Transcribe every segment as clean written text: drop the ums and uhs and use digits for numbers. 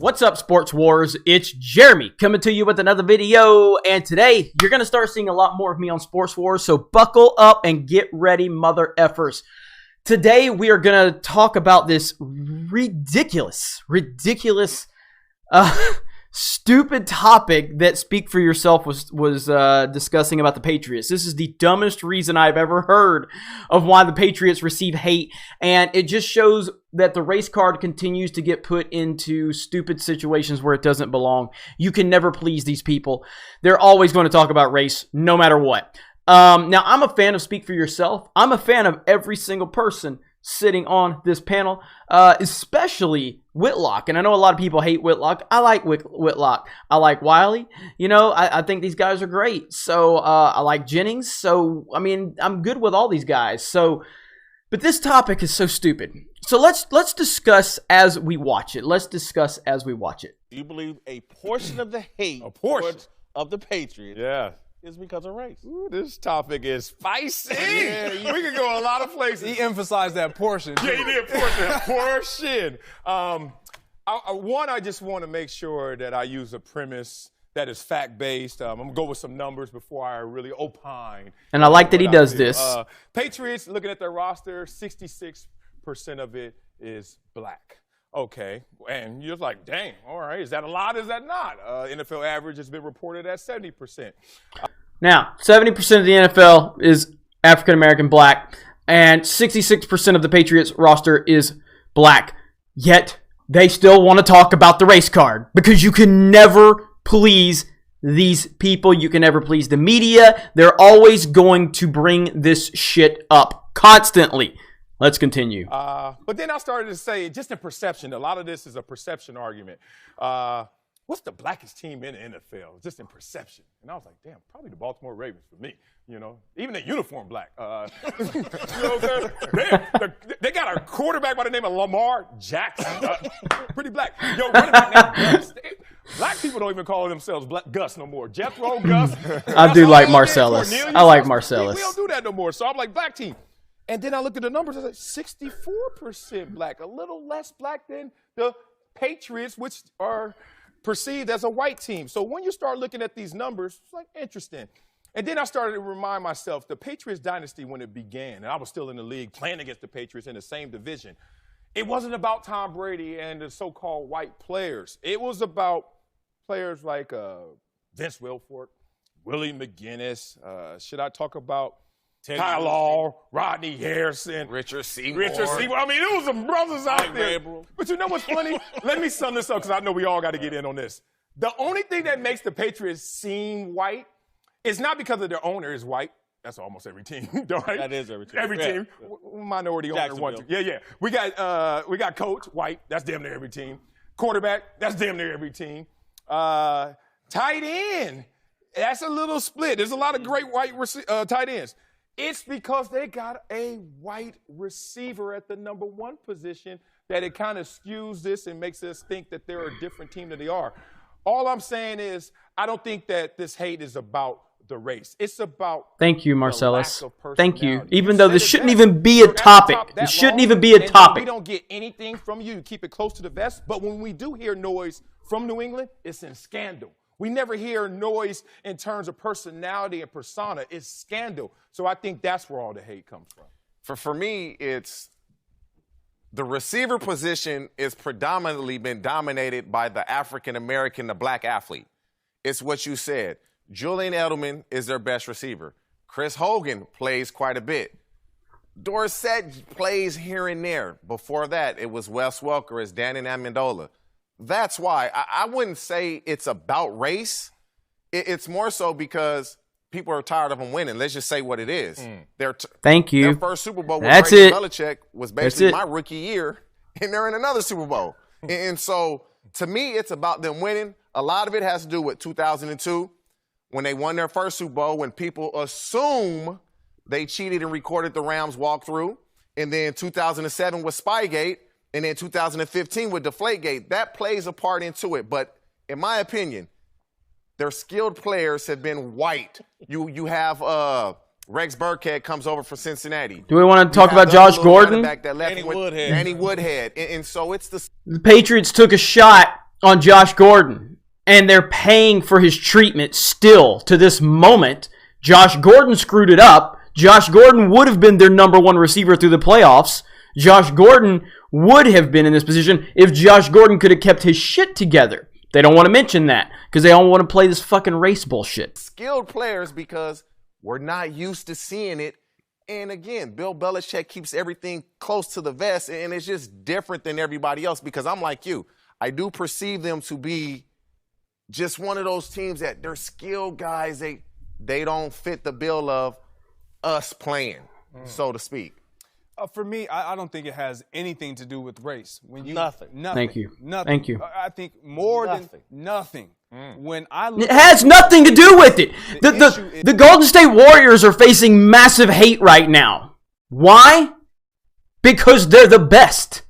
What's up, Sports Wars? It's Jeremy coming to you with another video, and today you're going to start seeing a lot more of me on Sports Wars, so buckle up and get ready, mother effers. Today we are going to talk about this ridiculous, stupid topic that Speak For Yourself was discussing about the Patriots. This is the dumbest reason I've ever heard of why the Patriots receive hate, and it just shows that the race card continues to get put into stupid situations where it doesn't belong. You can never please these people. They're always going to talk about race, no matter what. Now, I'm a fan of Speak For Yourself. I'm a fan of every single person sitting on this panel, especially Whitlock. And I know a lot of people hate Whitlock. I like Whitlock. I like Wiley. You know, I think these guys are great. So I like Jennings. So, I mean, I'm good with all these guys. So, but this topic is so stupid. So let's discuss as we watch it. You believe a portion of the hate of the Patriots is because of race? Ooh, this topic is spicy. We could go a lot of places. He emphasized that portion. Yeah, he did. Portion. I just want to make sure that I use a premise that is fact-based. I'm going to go with some numbers before I really opine. And I like that he does this. Patriots, looking at their roster, 66% of it is black. Okay, and you're like, dang, all right, is that a lot, is that not? NFL average has been reported at 70%. Now, 70% of the NFL is African-American black, and 66% of the Patriots roster is black. Yet, they still want to talk about the race card, because you can never please these people. You can never please the media. They're always going to bring this shit up constantly. Let's continue. But then I started to say, just in perception, a lot of this is a perception argument. What's the blackest team in the NFL? Just in perception. And I was like, damn, probably the Baltimore Ravens for me. You know, even their uniform black. You know what I'm saying? They got a quarterback by the name of Lamar Jackson. Pretty black. Yo, running back named Gus. Black people don't even call themselves Gus no more. Jethro, Gus. I do like Marcellus. I like Marcellus. We don't do that no more. So I'm like, black team. And then I looked at the numbers, I was like, 64% black, a little less black than the Patriots, which are perceived as a white team. So when you start looking at these numbers, it's like interesting. And then I started to remind myself, the Patriots dynasty, when it began, and I was still in the league playing against the Patriots in the same division, it wasn't about Tom Brady and the so-called white players. It was about players like Vince Wilfork, Willie McGinnis. Should I talk about Ty Law, Rodney Harrison, Richard Seymour. I mean, there was some brothers out there. But you know what's funny? Let me sum this up because I know we all got to get in on this. The only thing that makes the Patriots seem white is not because of their owner is white. That's almost every team, right? That is every team. Every team. Minority owner, one team. Yeah. We got coach, white. That's damn near every team. Quarterback, that's damn near every team. Tight end, that's a little split. There's a lot of great white tight ends. It's because they got a white receiver at the number one position that it kind of skews this and makes us think that they're a different team than they are. All I'm saying is I don't think that this hate is about the race. It's about Thank you, Marcellus. Thank you. Even though this shouldn't even be a topic. It shouldn't even be a topic. We don't get anything from you. Keep it close to the vest. But when we do hear noise from New England, it's in scandal. We never hear noise in terms of personality and persona. It's scandal. So I think that's where all the hate comes from. For me, it's the receiver position is predominantly been dominated by the African-American, the black athlete. It's what you said. Julian Edelman is their best receiver. Chris Hogan plays quite a bit. Dorsett plays here and there. Before that, it was Wes Welker as Danny Amendola. That's why I wouldn't say it's about race. It's more so because people are tired of them winning. Let's just say what it is. Thank you. Their first Super Bowl with That's Brady it. Belichick was basically my rookie year, and they're in another Super Bowl. And so, to me, it's about them winning. A lot of it has to do with 2002, when they won their first Super Bowl, when people assume they cheated and recorded the Rams walkthrough. And then 2007 with Spygate. And then 2015 with Deflategate, that plays a part into it. But in my opinion, their skilled players have been white. You have Rex Burkhead comes over for Cincinnati. Do we want to talk about Josh Gordon? Danny Woodhead. And so it's the Patriots took a shot on Josh Gordon, and they're paying for his treatment still to this moment. Josh Gordon screwed it up. Josh Gordon would have been their number one receiver through the playoffs. Josh Gordon would have been in this position if Josh Gordon could have kept his shit together. They don't want to mention that because they don't want to play this fucking race bullshit. Skilled players because we're not used to seeing it. And again, Bill Belichick keeps everything close to the vest, and it's just different than everybody else because I'm like you. I do perceive them to be just one of those teams that they're skilled guys. They don't fit the bill of us playing, so to speak. For me, I don't think it has anything to do with race. Nothing. Thank you. Nothing. Thank you. I think more than nothing. When I look It has nothing to do with it. The Golden State Warriors are facing massive hate right now. Why? Because they're the best.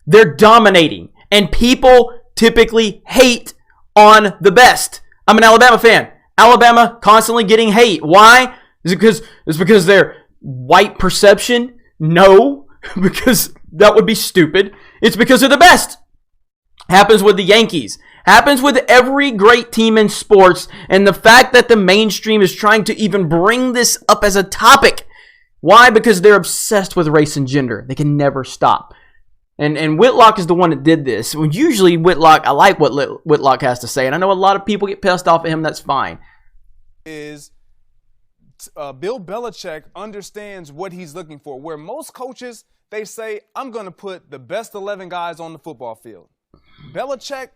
They're dominating. And people typically hate on the best. I'm an Alabama fan. Alabama constantly getting hate. Why? Is it because they're white perception? No, because that would be stupid. It's because they're the best. Happens with the Yankees. Happens with every great team in sports. And the fact that the mainstream is trying to even bring this up as a topic. Why? Because they're obsessed with race and gender. They can never stop. And Whitlock is the one that did this. Usually Whitlock, I like what Whitlock has to say. And I know a lot of people get pissed off at him. That's fine. Bill Belichick understands what he's looking for. Where most coaches, they say, I'm going to put the best 11 guys on the football field. Belichick,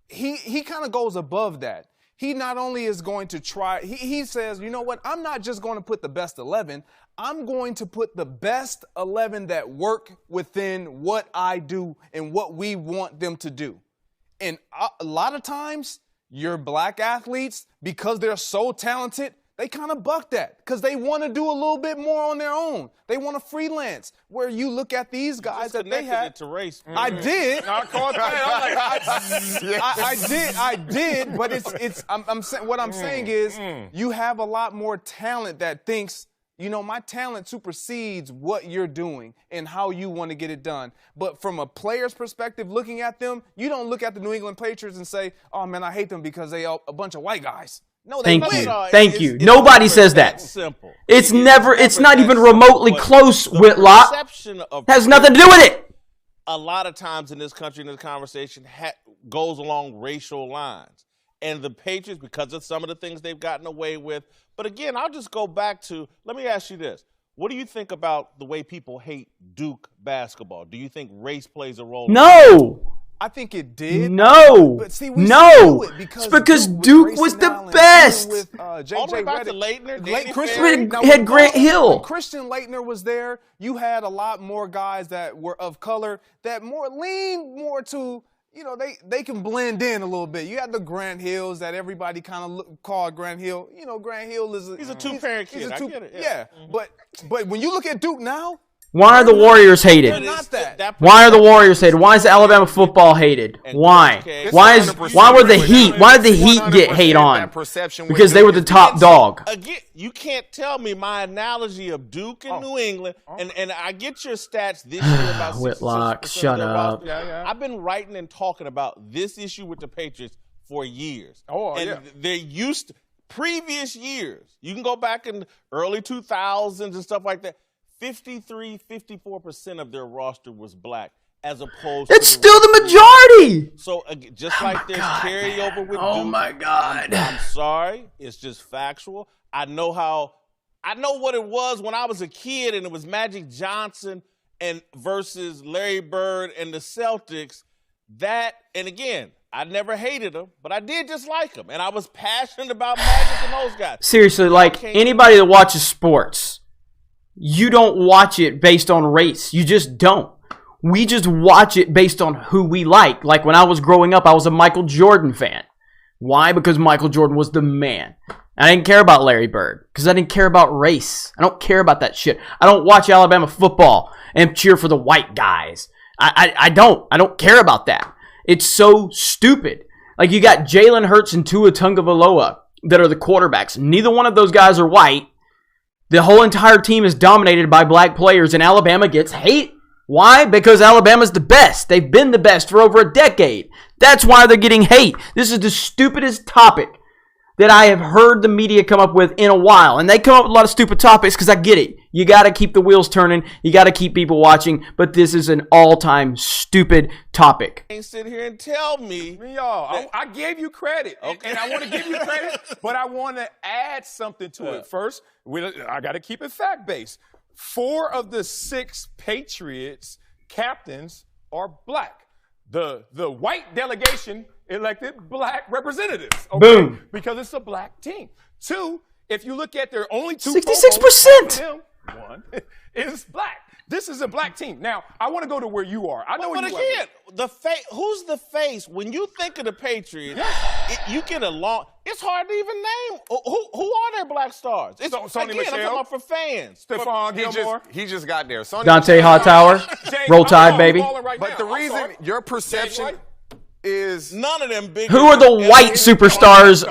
he kind of goes above that. He not only is going to try, he says, you know what, I'm not just going to put the best 11. I'm going to put the best 11 that work within what I do and what we want them to do. And a lot of times, your black athletes, because they're so talented, they kind of buck that because they want to do a little bit more on their own. They want to freelance. Where you look at these guys that they had. It to race. I did. I caught that. I did. But it's. I'm saying what I'm saying is you have a lot more talent that thinks, you know, my talent supersedes what you're doing and how you want to get it done. But from a player's perspective, looking at them, you don't look at the New England Patriots and say, "Oh man, I hate them because they are a bunch of white guys." No, they win. Thank you. Nobody says that. Simple. It's not even remotely close, Whitlock. Has nothing to do with it. A lot of times in this country, in this conversation, goes along racial lines. And the Patriots, because of some of the things they've gotten away with. But again, I'll just go back to, let me ask you this. What do you think about the way people hate Duke basketball? Do you think race plays a role? No. I think it did. No. But see, it's because Duke was the best. With, all the way back to Leitner. Christian had Grant Hill. When Christian Leitner was there, you had a lot more guys that were of color that leaned more to, you know, they can blend in a little bit. You had the Grant Hills that everybody kind of called Grant Hill. You know, Grant Hill is he's a two-parent kid. I get it. Yeah. But when you look at Duke now, why are the Warriors hated? Not that. Why are the Warriors hated? Why is Alabama football hated? Why? Why were the Heat? Why did the Heat get hate on? Because they were the top dog. Again, you can't tell me my analogy of Duke and New England, and I get your stats this year about Whitlock, shut up. I've been writing and talking about this issue with the Patriots for years. They're used to previous years. You can go back in the early 2000s and stuff like that. 54% of their roster was black, as opposed to... It's still the majority! So, just like there's carryover with Duke. Oh, my God. I'm sorry. It's just factual. I know what it was when I was a kid, and it was Magic Johnson versus Larry Bird and the Celtics. And again, I never hated them, but I did just like them, and I was passionate about Magic and those guys. Seriously, like, anybody that watches sports... You don't watch it based on race. You just don't. We just watch it based on who we like. Like when I was growing up, I was a Michael Jordan fan. Why? Because Michael Jordan was the man. I didn't care about Larry Bird because I didn't care about race. I don't care about that shit. I don't watch Alabama football and cheer for the white guys. I don't care about that. It's so stupid. Like you got Jalen Hurts and Tua Tagovailoa that are the quarterbacks. Neither one of those guys are white. The whole entire team is dominated by black players, and Alabama gets hate. Why? Because Alabama's the best. They've been the best for over a decade. That's why they're getting hate. This is the stupidest topic that I have heard the media come up with in a while. And they come up with a lot of stupid topics because I get it. You got to keep the wheels turning. You got to keep people watching. But this is an all-time stupid topic. Can't sit here and tell me. Y'all, I gave you credit. Okay. And I want to give you credit, but I want to add something to it. First, I got to keep it fact-based. 4 of the 6 Patriots captains are black. The white delegation elected black representatives. Okay? Boom. Because it's a black team. 2, if you look at their only 2 66%. One is black. This is a black team. Now, I want to go to where you are. I know where you again, who's the face? When you think of the Patriots, you get along. It's hard to even name. Who are their black stars? It's Sony again, Michel. I'm talking about for fans. Stephon Gilmore. He just got there. Sony Dante Michel. Hightower. Roll Tide, baby. But the reason your perception is none of them big. Who are the white superstars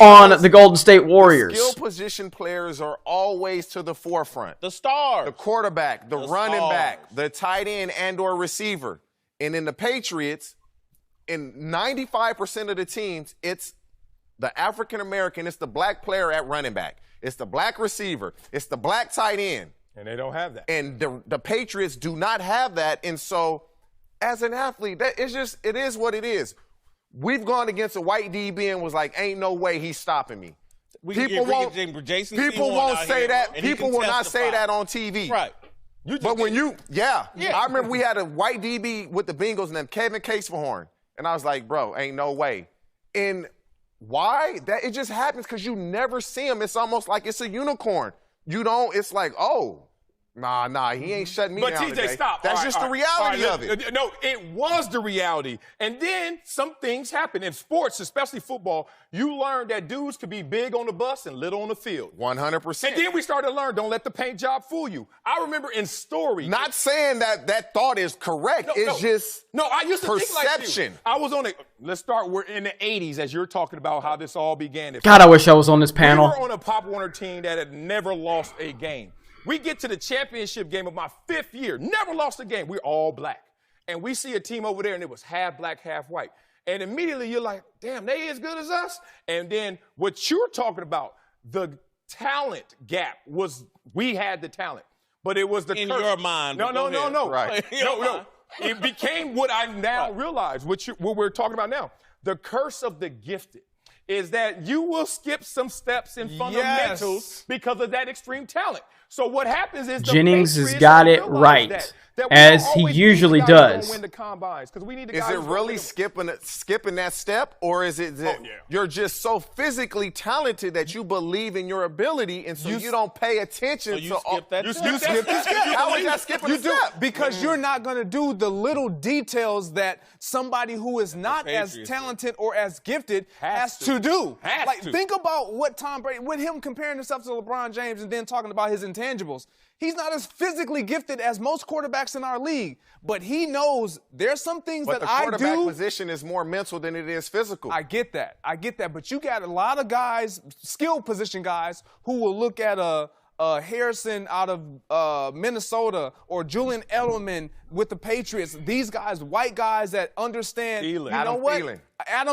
on the Golden State Warriors? Skill position players are always to the forefront. The stars. The quarterback, the running back, the tight end and or receiver. And in the Patriots, in 95% of the teams, it's the African-American, it's the black player at running back. It's the black receiver. It's the black tight end. And they don't have that. And the Patriots do not have that. And so as an athlete, it is what it is. We've gone against a white DB and was like, ain't no way he's stopping me. People won't say that. People will not say that on TV. Right. But when I remember we had a white DB with the Bengals and then Kevin Caseforhorn. And I was like, bro, ain't no way. And why? That it just happens because you never see him. It's almost like it's a unicorn. It's like, oh, nah, he ain't shutting me down But TJ, today. stop. That's just the reality of it. No, it was the reality. And then some things happen. In sports, especially football, you learn that dudes could be big on the bus and little on the field. 100%. And then we started to learn, don't let the paint job fool you. I remember in story. Not saying that thought is correct. Just I used to perception. think like you. I was on we're in the 80s as you're talking about how this all began. God, I wish I was on this panel. We were on a Pop Warner team that had never lost a game. We get to the championship game of my 5th year, never lost a game. We're all black. And we see a team over there, and it was half black, half white. And immediately you're like, damn, they as good as us? And then what you're talking about, the talent gap was we had the talent. But it was the in curse. your mind. No. Right. No. It became what I now realize, what we're talking about now. The curse of the gifted is that you will skip some steps in fundamentals because of that extreme talent. So what happens is Jennings has got it right, as he usually does. Win the combines, we need is it really skipping that step, or is it that you're just so physically talented that you believe in your ability, and so you don't pay attention to skip that you step. skip that step. How is that skipping a step? Because you're not going to do the little details that somebody who is not as talented or as gifted has to do. Think about what Tom Brady, with him comparing himself to LeBron James and then talking about his intangibles. He's not as physically gifted as most quarterbacks in our league, but he knows there's some things that I do. But the quarterback position is more mental than it is physical. I get that. But you got a lot of guys, skill position guys, who will look at a Harrison out of Minnesota or Julian Edelman with the Patriots. These guys, white guys that understand. Adam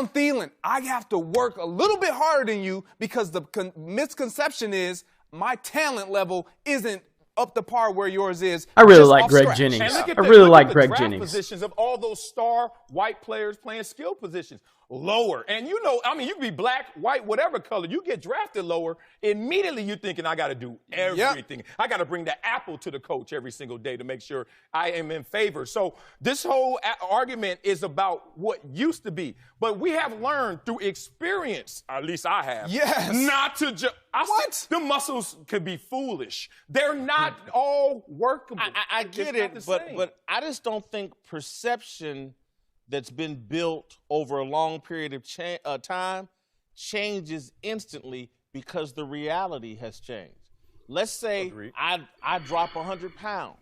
Thielen. I have to work a little bit harder than you because the misconception is my talent level isn't up to par where yours is. I really like Greg Jennings. I really like Greg Jennings. Positions of all those star white players playing skill positions. Lower. And you can be black, white, whatever color. You get drafted lower, immediately you're thinking, I got to do everything. I got to bring the apple to the coach every single day to make sure I am in favor. So this whole argument is about what used to be. But we have learned through experience, at least I have, not to just. The muscles could be foolish. They're not all workable. I get it, but I just don't think perception that's been built over a long period of time changes instantly because the reality has changed. Let's say I drop 100 pounds.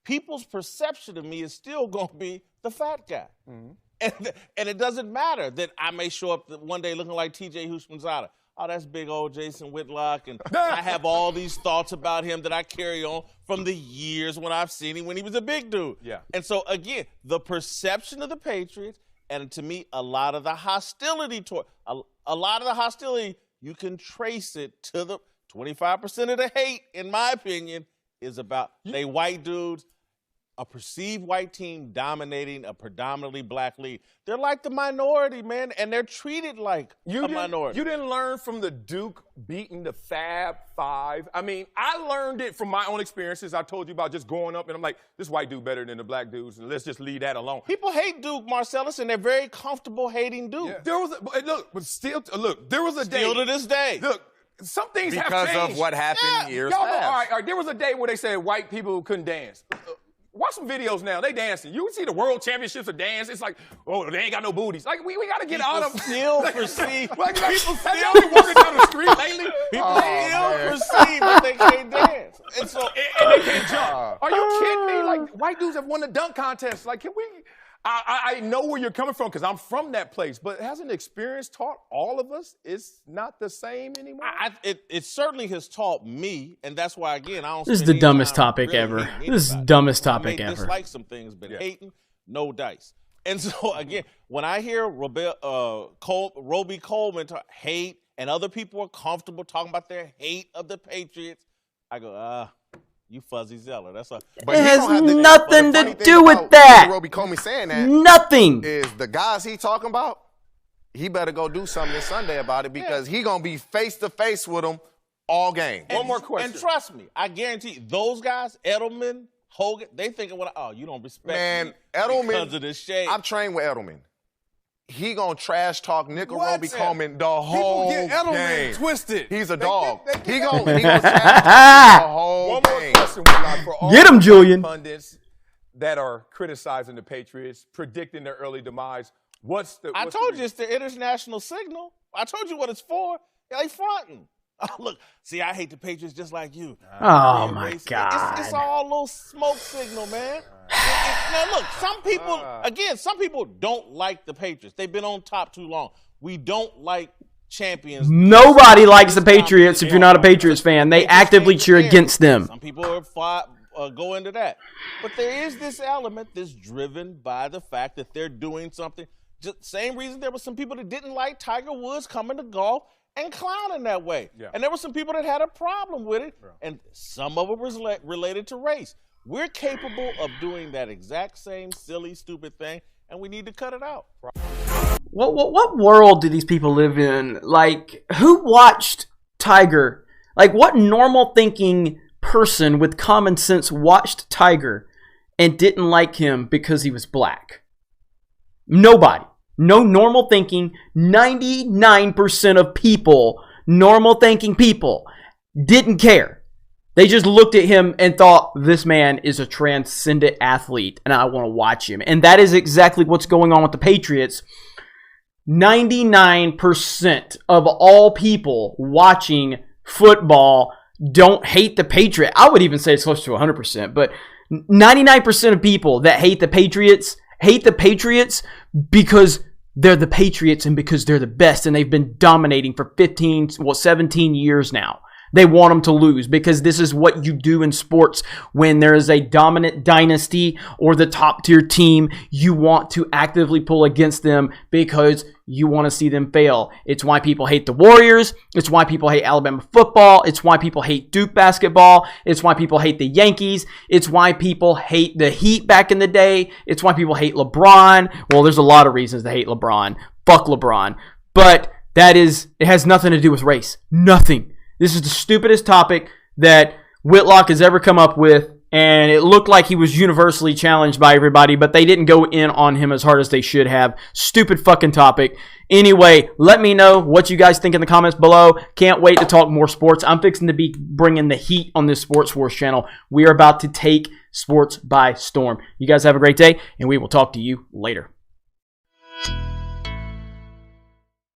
People's perception of me is still going to be the fat guy. Mm-hmm. And it doesn't matter that I may show up one day looking like T.J. Houshmandzadeh. Oh, that's big old Jason Whitlock, and I have all these thoughts about him that I carry on from the years when I've seen him when he was a big dude. Yeah. And so, again, the perception of the Patriots And to me, a lot of the hostility you can trace it to the 25% of the hate, in my opinion, is about they white dudes, a perceived white team dominating a predominantly black league. They're like the minority, man, and they're treated like a minority. You didn't learn from the Duke beating the Fab Five. I mean, I learned it from my own experiences. I told you about just growing up, and I'm like, this white dude better than the black dudes, and let's just leave that alone. People hate Duke, Marcellus, and they're very comfortable hating Duke. Yeah. There was a day. Still to this day. Look, some things have changed. Because of what happened years past. All right, there was a day where they said white people couldn't dance. Watch some videos now. They dancing. You see the world championships of dance. It's like, oh, they ain't got no booties. Like, we got to get out of still perceive. People still be walking down the street lately. People still perceive that they can't dance. And they can't jump. Are you kidding me? Like, white dudes have won the dunk contest. Like, can we? I know where you're coming from because I'm from that place, but hasn't experience taught all of us it's not the same anymore? It certainly has taught me, and that's why, again, I don't. This is the dumbest topic ever. This is the dumbest topic ever. Dislike some things, but hating, no dice. And so, again, when I hear Roby Coleman hate, and other people are comfortable talking about their hate of the Patriots, I go, you fuzzy zealot. That's a. But it has nothing to do with that. Roby Coleman saying that. Nothing. Is the guys he talking about, he better go do something this Sunday about it because he going to be face-to-face with them all game. One more question. And trust me, I guarantee those guys, Edelman, Hogan, they thinking, you don't respect me Edelman, because of this shade. I've trained with Edelman. He gonna trash talk Roby Coleman the whole People get Edelman game. Twisted. He's a dog. He gonna trash talk the whole One more game. question, Willard, for all Get him, Julian. pundits that are criticizing the Patriots, predicting their early demise. I told you it's the international signal. I told you what it's for. They fronting. Oh, look, see, I hate the Patriots just like you. Oh, my God. It's all a little smoke signal, man. Now, look, some people don't like the Patriots. They've been on top too long. We don't like champions. Nobody likes the Patriots if you're not a Patriots fan. They actively cheer against them. Some people go into that. But there is this element that's driven by the fact that they're doing something. Just same reason there were some people that didn't like Tiger Woods coming to golf and clowning that way. Yeah. And there were some people that had a problem with it, and some of it was related to race. We're capable of doing that exact same silly, stupid thing, and we need to cut it out. What world do these people live in? Like, who watched Tiger? Like, what normal thinking person with common sense watched Tiger and didn't like him because he was black? Nobody. No normal thinking. 99% of people, normal thinking people, didn't care. They just looked at him and thought, this man is a transcendent athlete and I want to watch him. And that is exactly what's going on with the Patriots. 99% of all people watching football don't hate the Patriots. I would even say it's close to 100%, but 99% of people that hate the Patriots because they're the Patriots and because they're the best and they've been dominating for 17 years now. They want them to lose because this is what you do in sports when there is a dominant dynasty or the top tier team. You want to actively pull against them because you want to see them fail. It's why people hate the Warriors. It's why people hate Alabama football. It's why people hate Duke basketball. It's why people hate the Yankees. It's why people hate the Heat back in the day. It's why people hate LeBron. Well, there's a lot of reasons to hate LeBron. Fuck LeBron. But it has nothing to do with race. Nothing. This is the stupidest topic that Whitlock has ever come up with, and it looked like he was universally challenged by everybody, but they didn't go in on him as hard as they should have. Stupid fucking topic. Anyway, let me know what you guys think in the comments below. Can't wait to talk more sports. I'm fixing to be bringing the heat on this Sports Wars channel. We are about to take sports by storm. You guys have a great day, and we will talk to you later.